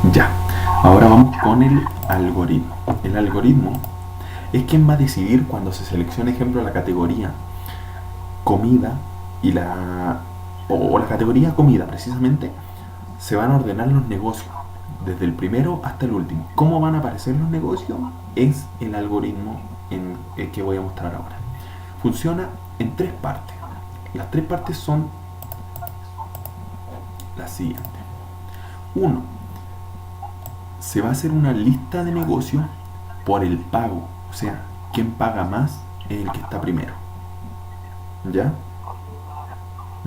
Ya, ahora vamos con el algoritmo. El algoritmo es quien va a decidir cuando se selecciona, ejemplo, la categoría comida y la categoría comida precisamente, se van a ordenar los negocios desde el primero hasta el último. ¿Cómo van a aparecer los negocios? Es el algoritmo en el que voy a mostrar ahora. Funciona en tres partes. Las tres partes son las siguientes. Uno, se va a hacer una lista de negocios por el pago, o sea, quien paga más es el que está primero. ¿Ya?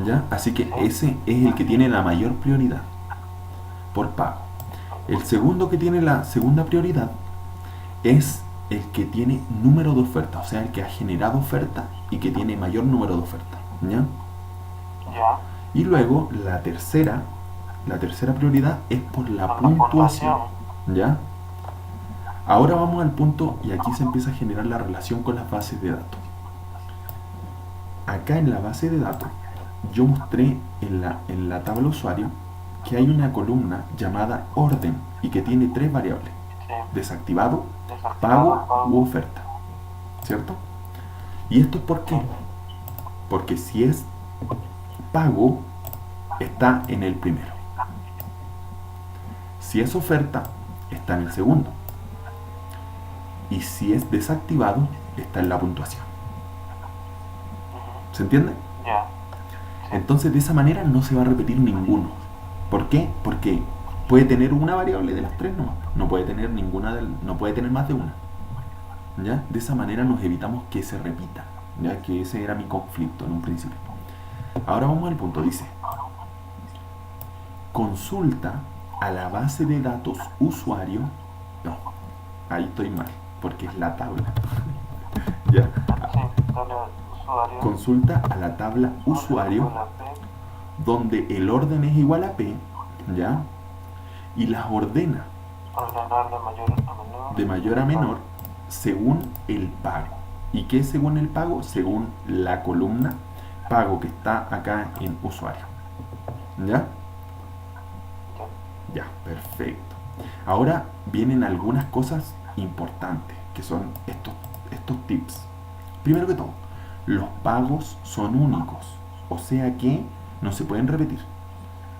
¿Ya? Así que ese es el que tiene la mayor prioridad por pago. El segundo que tiene la segunda prioridad es el que tiene número de ofertas, o sea, el que ha generado oferta y que tiene mayor número de ofertas. ¿Ya? Ya. Y luego la tercera prioridad es por la puntuación. ¿Ya? Ahora vamos al punto y aquí se empieza a generar la relación con las bases de datos. Acá en la base de datos yo mostré en la tabla usuario que hay una columna llamada orden y que tiene tres variables: Sí. desactivado, Desactivado, pago u oferta. ¿Cierto? ¿Y esto es por qué? Porque si es pago, está en el primero. Si es oferta, está en el segundo. Y si es desactivado, está en la puntuación. Ujú. ¿Se entiende? Ya. Sí. Entonces de esa manera no se va a repetir ninguno. ¿Por qué? Porque puede tener una variable de las tres nomás. No puede tener no puede tener más de una. ¿Ya? De esa manera nos evitamos que se repita. ¿Ya? Que ese era mi conflicto en un principio. Ahora vamos al punto. Dice: consulta a la base de datos usuario. No, ahí estoy mal, porque es la tabla. ¿Ya? Sí. Dale al usuario. Consulta a la tabla usuario La P. donde el orden es igual a P, ¿ya? Y las ordena Ordenar de mayor a menor. de mayor a menor según el pago. ¿Y qué es según el pago? Según la columna pago que está acá en usuario. ¿Ya? Ya. Ya, perfecto. Ahora vienen algunas cosas importantes, que son estos tips. Primero que todo, los pagos son únicos, o sea que no se pueden repetir.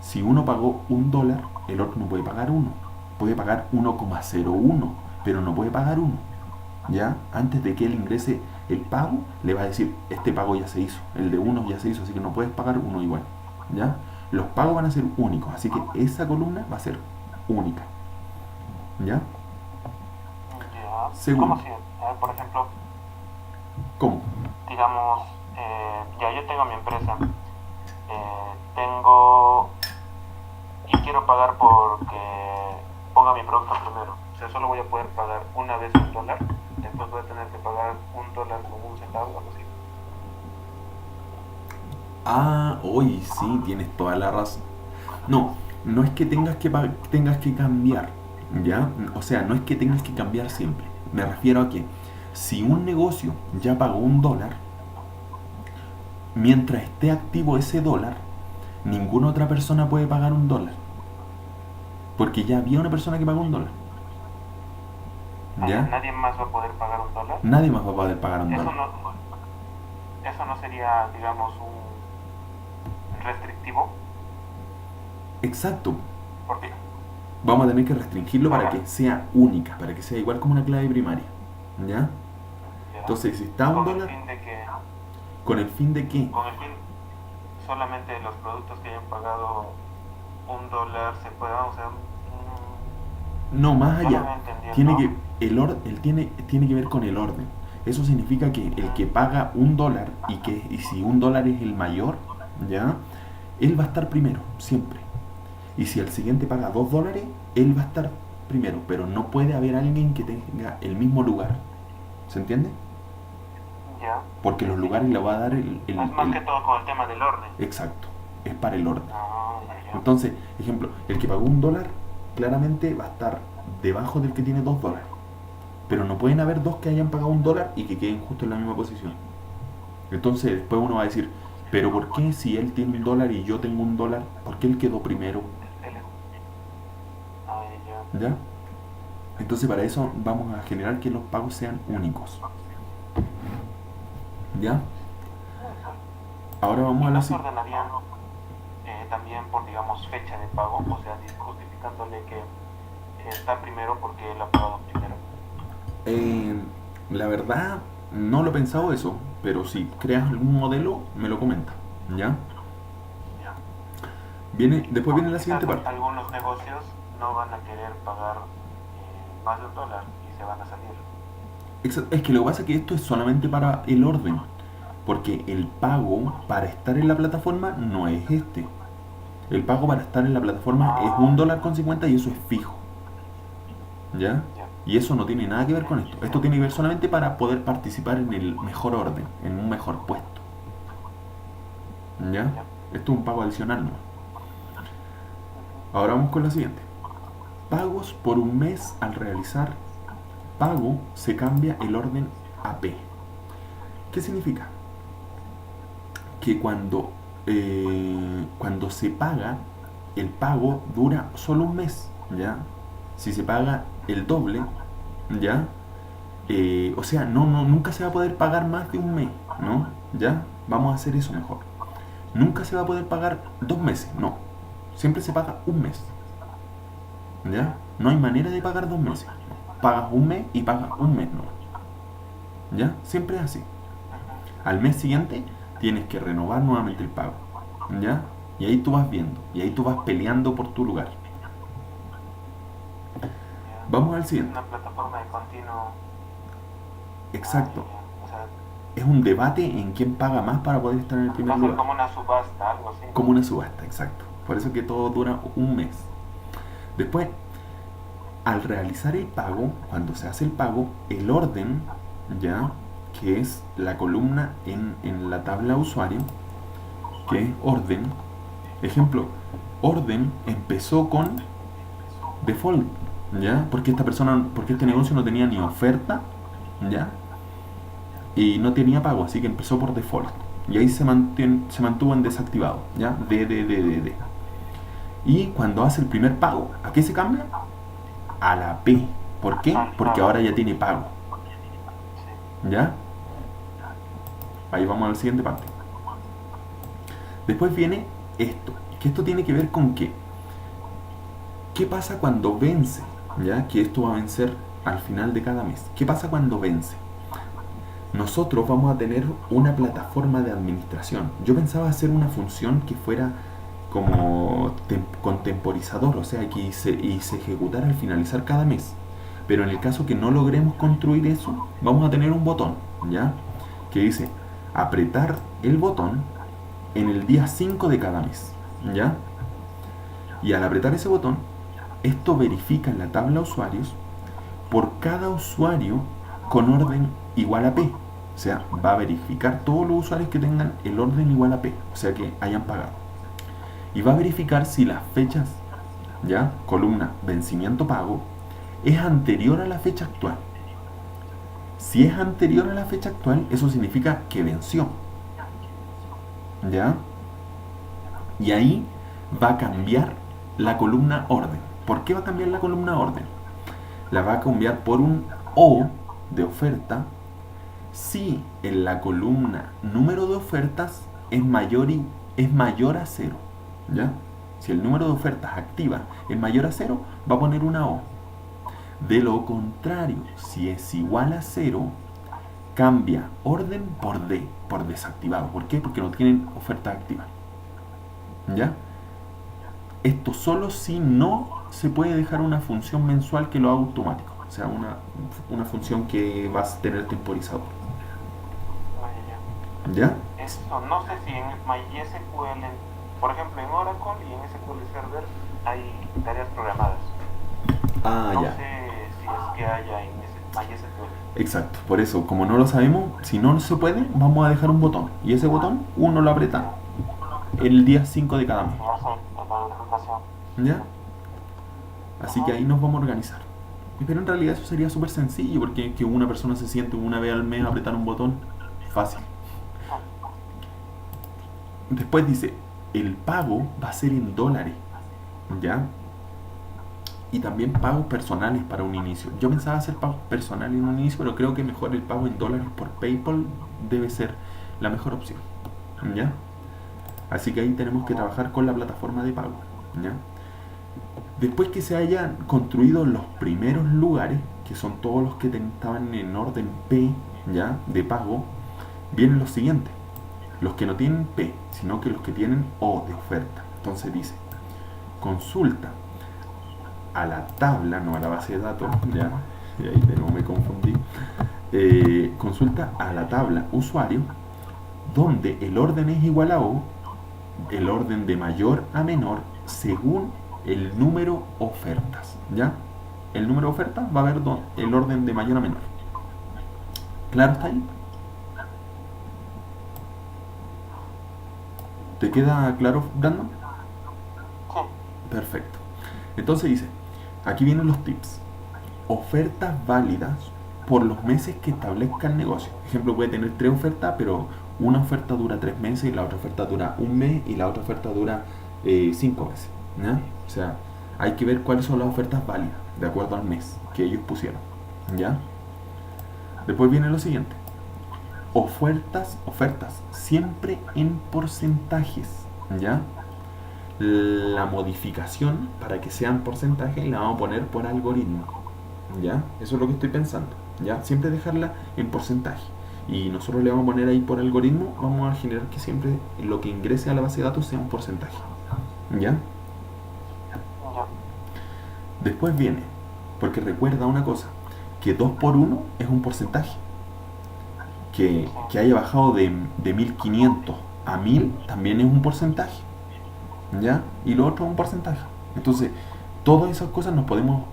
Si uno pagó $1, el otro no puede pagar 1. Puede pagar 1,01, pero no puede pagar 1. ¿Ya? Antes de que él ingrese el pago, le va a decir: este pago ya se hizo, el de 1 ya se hizo, así que no puedes pagar 1 igual. ¿Ya? Los pagos van a ser únicos, así que esa columna va a ser única. ¿Ya? Ya. ¿Cómo Segundo, si, por ejemplo, ¿cómo? digamos, ya yo tengo mi empresa, tengo y quiero pagar porque ponga mi producto primero. O sea, solo voy a poder pagar una vez $1, después voy a tener que pagar $1 con un centavo o algo así. Ah, hoy sí, tienes toda la razón. No, no es que tengas que cambiar, ¿ya? O sea, no es que tengas que cambiar siempre. Me refiero a que si un negocio ya pagó $1, mientras esté activo ese dólar, ninguna otra persona puede pagar $1. Porque ya había una persona que pagó $1. O sea, ¿Ya? nadie más va a poder pagar $1. Nadie más va a poder pagar Eso $1. no, eso no sería, digamos, un restrictivo, Exacto. porque Vamos a tener que restringirlo para para, que sea única, para que sea igual como una clave primaria. ¿Ya? ya, Entonces, si está con el $1, fin de que, ¿con el fin de qué? con el fin solamente los productos que hayan pagado $1 se puedan, o sea, No, más ya lo allá. voy entendiendo. Tiene que, tiene que ver con el orden. Eso significa que el que paga $1 y si $1 es el mayor, ¿ya? Él va a estar primero, siempre. Y si el siguiente paga $2, él va a estar primero. Pero no puede haber alguien que tenga el mismo lugar. ¿Se entiende? Ya. Porque los lugares le va a dar Es más que todo con el tema del orden. Exacto. Es para el orden. Ah, ya, ya. Entonces, ejemplo, el que pagó $1 claramente va a estar debajo del que tiene $2. Pero no pueden haber dos que hayan pagado $1 y que queden justo en la misma posición. Entonces después uno va a decir: pero ¿por qué si él tiene $1 y yo tengo $1, por qué él quedó primero? El- Ah, ya. ¿Ya? Entonces para eso vamos a generar que los pagos sean únicos. ¿Ya? Ahora vamos Y a la no se siguiente. ordenarían también por, digamos, fecha de pago, o sea, justificándole que está primero porque él ha pagado primero. Eh, la verdad, no lo he pensado eso, pero si creas algún modelo, me lo comenta. ¿Ya? Ya. Después viene Porque la quizás siguiente parte. algunos negocios no van a querer pagar más de $1 y se van a salir. Es que lo que pasa es que esto es solamente para el orden. Porque el pago para estar en la plataforma no es este. El pago para estar en la plataforma es un Ah, dólar con 50 y eso es fijo. ¿Ya? ya. Y eso no tiene nada que ver con esto. Esto Entiendo. tiene que ver solamente para poder participar en el mejor orden, en un mejor puesto. ¿Ya? Ya. Esto es un pago adicional, ¿no? Ahora vamos con la siguiente. Pagos por un mes al realizar pago se cambia el orden a P. ¿Qué significa? Que cuando se paga, el pago dura solo un mes, ¿ya? Si se paga el doble, ¿ya? O sea, nunca se va a poder pagar más de un mes, ¿no? ¿Ya? Vamos a hacer eso mejor. Nunca se va a poder pagar 2 meses, no. Siempre se paga un mes, ¿ya? No hay manera de pagar 2 meses. Pagas un mes y pagas un mes, ¿no? ¿Ya? Siempre es así. Al mes siguiente tienes que renovar nuevamente el pago, ¿ya? Y ahí tú vas viendo, y ahí tú vas peleando por tu lugar. Ya. Vamos al Es siguiente. una plataforma de continuo. Ah, ya, Exacto. ya. O sea, Es un debate en quién paga más para poder estar en el va primer a ser lugar. como una subasta, algo así, Como ¿no? una subasta, exacto. Por eso que todo dura un mes. Después, al realizar el pago, cuando se hace el pago, el orden, ya, que es la columna en la tabla usuario, que es orden. Ejemplo, orden empezó con default, ¿ya? Porque este negocio no tenía ni oferta, ¿ya? Y no tenía pago, así que empezó por default. Y ahí se mantuvo en desactivado, ¿ya? D. Y cuando hace el primer pago, ¿a qué se cambia? A la P. ¿Por qué? Al Porque pago. ahora ya tiene pago, Sí. ¿ya? Ahí vamos a la siguiente parte. Después viene esto, que esto tiene que ver con qué pasa cuando vence, ¿ya? Que esto va a vencer al final de cada mes. ¿Qué pasa cuando vence? Nosotros vamos a tener una plataforma de administración. Yo pensaba hacer una función que fuera como con temporizador, o sea, y se ejecutara al finalizar cada mes. Pero en el caso que no logremos construir eso, vamos a tener un botón, ¿ya? Que dice apretar el botón en el día 5 de cada mes, ¿ya? Y al apretar ese botón, esto verifica en la tabla usuarios por cada usuario con orden igual a P. O sea, va a verificar todos los usuarios que tengan el orden igual a P, o sea que hayan pagado. Y va a verificar si las fechas, ya, columna vencimiento pago, es anterior a la fecha actual. Si es anterior a la fecha actual, eso significa que venció, ¿ya? Y ahí va a cambiar la columna orden. ¿Por qué va a cambiar la columna orden? La va a cambiar por un O de oferta si en la columna número de ofertas es mayor a cero, ¿ya? Si el número de ofertas activas es mayor a cero, va a poner una O. De lo contrario, si es igual a cero, cambia orden por D, por desactivado. ¿Por qué? Porque no tienen oferta activa, ¿ya? Esto solo si no se puede dejar una función mensual que lo haga automático. O sea, una función que va a tener temporizador. Oye, ¿Ya? ya. Esto, no sé si en MySQL, por ejemplo, en Oracle y en SQL Server hay tareas programadas. Ah, No ya. sé si es que haya en MySQL. Exacto. Por eso, como no lo sabemos, si no se puede, vamos a dejar un botón. Y ese botón uno lo aprieta el día 5 de cada mes. No sé, la notificación. ¿Ya? Así que ahí nos vamos a organizar. Pero en realidad eso sería súper sencillo, porque que una persona se siente una vez al mes a apretar un botón, fácil. Después dice, el pago va a ser en dólares, ¿ya? y también pagos personales para un inicio. Yo pensaba hacer pagos personales en un inicio, pero creo que mejor el pago en dólares por PayPal debe ser la mejor opción. ¿Ya? Así que ahí tenemos que trabajar con la plataforma de pago. ¿Ya? Después que se hayan construido los primeros lugares, que son todos los que estaban en orden P, ¿ya? De pago, vienen los siguientes. Los que no tienen P, sino que los que tienen O de oferta. Entonces dice, consulta a la tabla, no a la base de datos, ya, y ahí de nuevo me confundí. Consulta a la tabla usuario, donde el orden es igual a O, el orden de mayor a menor, según el número ofertas, ¿ya? El número de ofertas va a ver el orden de mayor a menor. ¿Claro está ahí? ¿Te queda claro, Brandon? Sí. Perfecto. Entonces dice, aquí vienen los tips. Ofertas válidas por los meses que establezca el negocio. Ejemplo, puede tener 3 ofertas, pero una oferta dura 3 meses, y la otra oferta dura 1 mes y la otra oferta dura 5 meses. ¿Ya? O sea, hay que ver cuáles son las ofertas válidas de acuerdo al mes que ellos pusieron. ¿Ya? Después viene lo siguiente. Ofertas siempre en porcentajes. ¿Ya? La modificación para que sean porcentajes la vamos a poner por algoritmo. ¿Ya? Eso es lo que estoy pensando. ¿Ya? Siempre dejarla en porcentaje. Y nosotros le vamos a poner ahí por algoritmo, vamos a generar que siempre lo que ingrese a la base de datos sea un porcentaje. ¿Ya? Ya. Después viene, porque recuerda una cosa, que 2 por 1 es un porcentaje. Que haya bajado de 1500 a 1000 también es un porcentaje. ¿Ya? Y lo otro es un porcentaje. Entonces, todas esas cosas nos podemos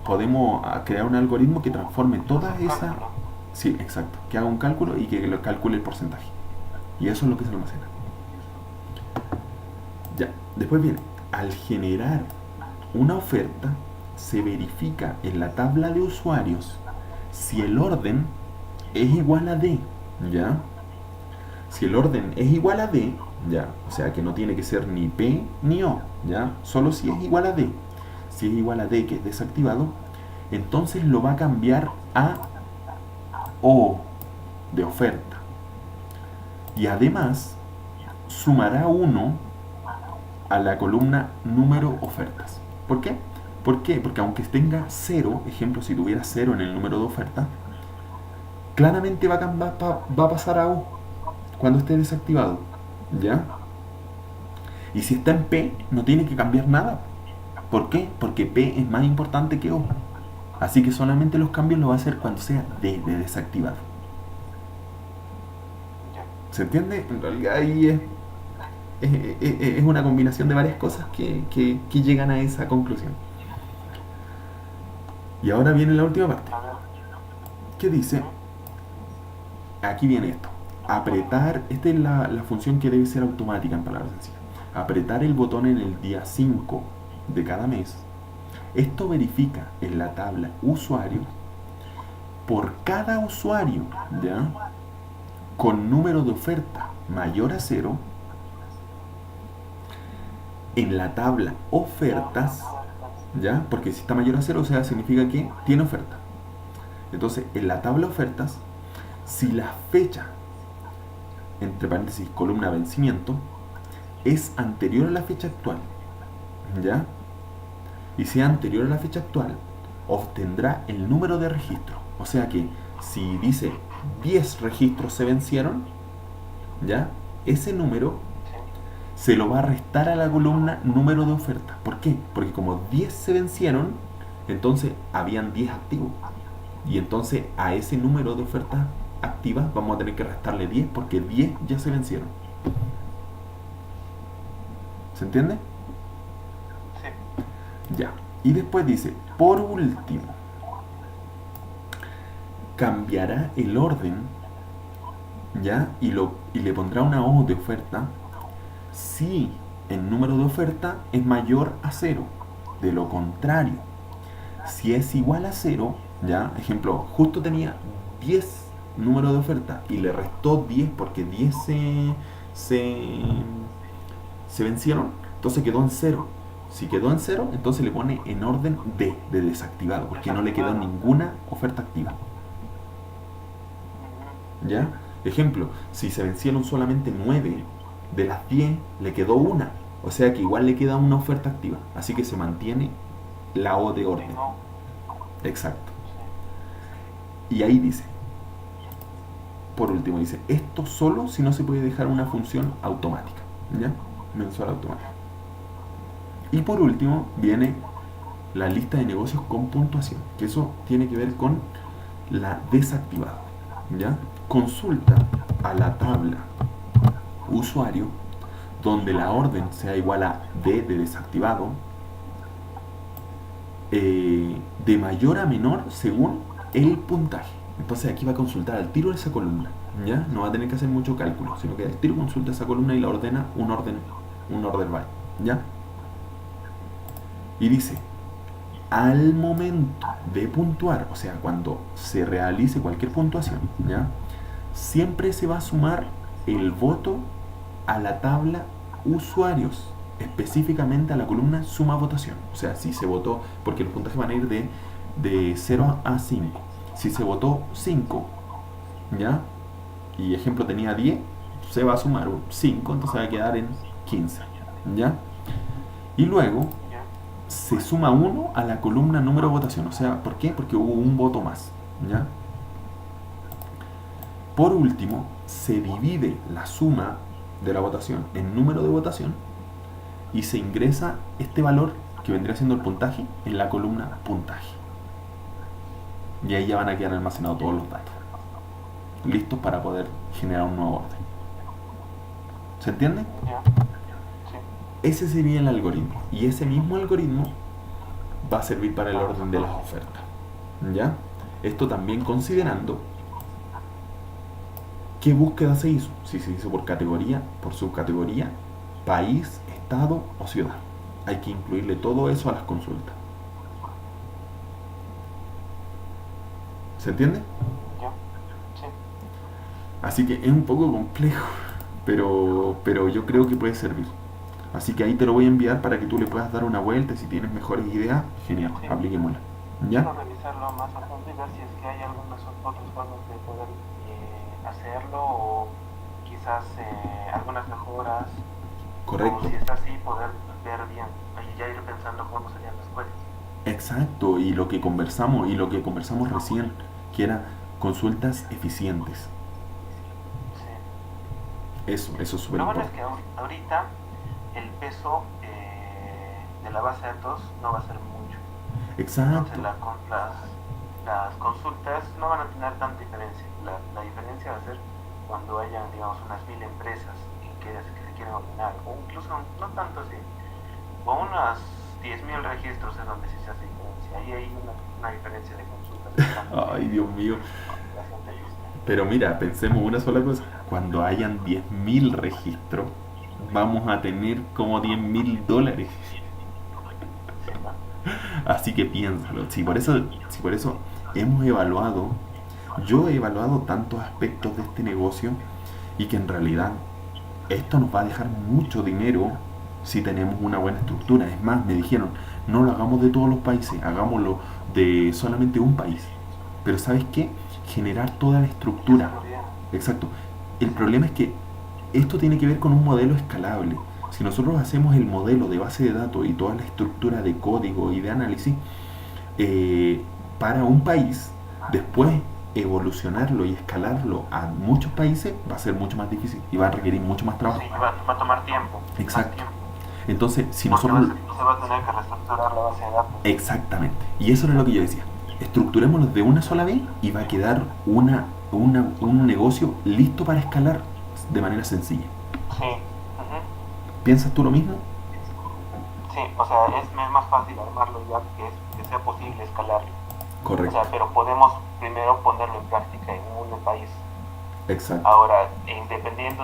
crear un algoritmo que transforme todas esas. Sí, exacto. Que haga un cálculo y que lo calcule el porcentaje. Y eso es lo que se almacena. Ya. Después viene, al generar una oferta, se verifica en la tabla de usuarios si el orden es igual a D. ¿Ya? Si el orden es igual a D, ¿ya? O sea que no tiene que ser ni P ni O, ¿ya? Solo si es igual a D. Si es igual a D, que es desactivado, entonces lo va a cambiar a O de oferta. Y además sumará 1 a la columna número ofertas. ¿Por qué? ¿Por qué? Porque aunque tenga 0, ejemplo, si tuviera 0 en el número de oferta, claramente va a pasar a O cuando esté desactivado. ¿Ya? Y si está en P, no tiene que cambiar nada. ¿Por qué? Porque P es más importante que O. Así que solamente los cambios los va a hacer cuando sea D, de desactivado. Ya. ¿Se entiende? En realidad ahí es una combinación de varias cosas que llegan a esa conclusión. Y ahora viene la última parte. A ver. ¿Qué dice? Aquí viene esto. Apretar, esta es la función que debe ser automática en palabras sencillas. Apretar el botón en el día 5 de cada mes. Esto verifica en la tabla usuario por cada usuario, ¿ya? Con número de oferta mayor a 0. En la tabla ofertas, ¿ya? Porque si está mayor a 0, o sea, significa que tiene oferta. Entonces, en la tabla ofertas, si la fecha, entre paréntesis, columna vencimiento, es anterior a la fecha actual, ¿ya? Y si es anterior a la fecha actual, obtendrá el número de registro. O sea que si dice 10 registros se vencieron, ¿ya? Ese número se lo va a restar a la columna número de oferta. ¿Por qué? Porque como 10 se vencieron, entonces habían 10 activos. Y entonces a ese número de ofertas activas vamos a tener que restarle 10 porque 10 ya se vencieron. ¿Se entiende? Sí. Ya. Y después dice, por último, cambiará el orden, ¿ya? Y le pondrá una O de oferta si el número de oferta es mayor a 0. De lo contrario, si es igual a 0, ¿ya? Ejemplo, justo tenía 10 números de oferta y le restó 10 porque 10 se vencieron, entonces quedó en 0. Si quedó en 0, entonces le pone en orden de desactivado, porque no le quedó ninguna oferta activa. ¿Ya? Ejemplo, si se vencieron solamente 9 de las 10, le quedó una. O sea que igual le queda una oferta activa. Así que se mantiene la O de orden. Exacto. Y ahí dice, por último dice, esto solo si no se puede dejar una función automática. ¿Ya? Mensual automática. Y por último viene la lista de negocios con puntuación, que eso tiene que ver con la desactivada. ¿Ya? Consulta a la tabla usuario donde la orden sea igual a D de desactivado, de mayor a menor según el puntaje. Entonces aquí va a consultar al tiro esa columna, ¿ya? No va a tener que hacer mucho cálculo, sino que al tiro consulta esa columna y la ordena un order by, ¿ya? Y dice, al momento de puntuar, o sea, cuando se realice cualquier puntuación, ¿ya? Siempre se va a sumar el voto a la tabla usuarios, específicamente a la columna suma votación. O sea, si se votó, porque los puntajes van a ir de 0 a 5. Si se votó 5, ¿ya? Y ejemplo tenía 10, se va a sumar un 5, entonces va a quedar en 15, ¿ya? Y luego se suma 1 a la columna número de votación. O sea, ¿por qué? Porque hubo un voto más, ¿ya? Por último, se divide la suma de la votación en número de votación y se ingresa este valor que vendría siendo el puntaje en la columna puntaje. Y ahí ya van a quedar almacenados todos los datos, listos para poder generar un nuevo orden. ¿Se entiende? Ese sería el algoritmo. Y ese mismo algoritmo va a servir para el orden de las ofertas. ¿Ya? Esto también considerando qué búsqueda se hizo. Si se hizo por categoría, por subcategoría, país, estado o ciudad. Hay que incluirle todo eso a las consultas. ¿Se entiende? Sí. Así que es un poco complejo, pero yo creo que puede servir. Así que ahí te lo voy a enviar para que tú le puedas dar una vuelta y si tienes mejores ideas, genial, Sí. apliquémosla. ¿Ya? Quiero revisarlo más a fondo y ver si es que hay algunas otras formas de poder hacerlo o quizás algunas mejoras. Correcto. O si está así, poder ver bien y ya ir pensando cómo serían las cosas. Exacto, y lo que conversamos recién, que era consultas eficientes. Sí. Eso es súper Lo bueno es importante. que ahorita el peso de la base de datos no va a ser mucho. Exacto. Entonces las consultas no van a tener tanta diferencia. La diferencia va a ser cuando hayan, digamos, unas 1000 empresas que se quieren ordenar, o incluso no tanto así, o unas 10.000 registros es donde sí se hace diferencia. Ahí hay una diferencia de consultas. Ay, Dios mío. Pero mira, pensemos una sola cosa. Cuando hayan 10.000 registros, vamos a tener como $10.000. Así que piénsalo. Si por eso hemos evaluado, yo he evaluado tantos aspectos de este negocio y que en realidad esto nos va a dejar mucho dinero si tenemos una buena estructura. Es más, me dijeron, no lo hagamos de todos los países, hagámoslo de solamente un país. Pero ¿sabes qué? Generar toda la estructura. Exacto. El problema es que esto tiene que ver con un modelo escalable. Si nosotros hacemos el modelo de base de datos y toda la estructura de código y de análisis para un país, después evolucionarlo y escalarlo a muchos países va a ser mucho más difícil y va a requerir mucho más trabajo. Sí, va a tomar tiempo. Exacto. Entonces, si porque nosotros... se va a tener que reestructurar la base de datos. Exactamente. Y eso era lo que yo decía. Estructurémoslo de una sola vez y va a quedar un negocio listo para escalar de manera sencilla. Sí. ¿Piensas tú lo mismo? Sí, o sea, es más fácil armarlo ya que sea posible escalarlo. Correcto. O sea, pero podemos primero ponerlo en práctica en un país. Exacto. Ahora, dependiendo